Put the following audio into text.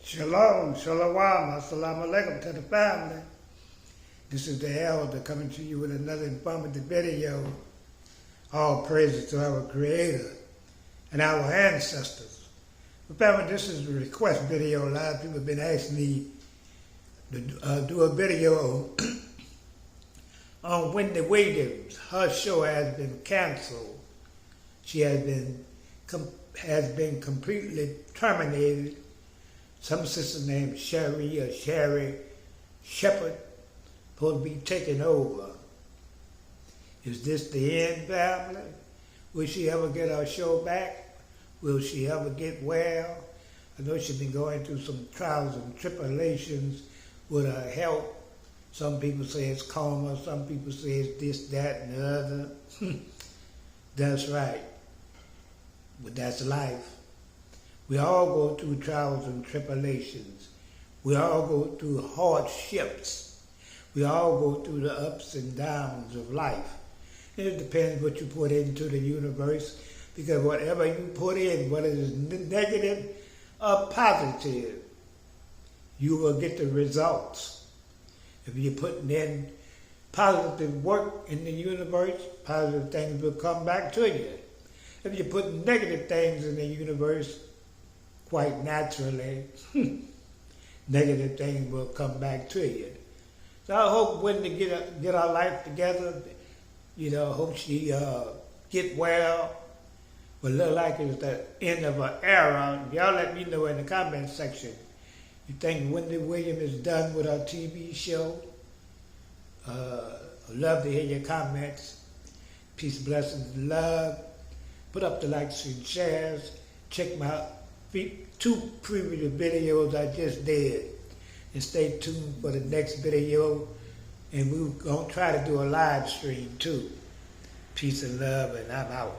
Shalom, shalom, assalamu alaikum to the family. This is the elder coming to you with another informative video. All praises to our Creator and our ancestors. But family, this is a request video. A lot of people have been asking me to do a video on Wendy Williams. Her show has been canceled. She has been completely terminated. Some sister named Sherri Shepherd supposed to be taking over. Is this the end, family? Will she ever get her show back? Will she ever get well? I know she's been going through some trials and tribulations with her health. Some people say it's coma, some people say it's this, that, and the other. That's right. But that's life. We all go through trials and tribulations. We all go through hardships. We all go through the ups and downs of life. And it depends what you put into the universe, because whatever you put in, whether it's negative or positive, you will get the results. If you're putting in positive work in the universe, positive things will come back to you. If you're putting negative things in the universe, quite naturally, negative things will come back to you. So I hope Wendy get her life together. You know, hope she get well. But look like it's the end of an era. Y'all let me know in the comment section. You think Wendy Williams is done with her TV show? I'd love to hear your comments. Peace, blessings, love. Put up the likes and shares. Check my 2 previous videos I just did. And stay tuned for the next video. And we're going to try to do a live stream too. Peace and love, and I'm out.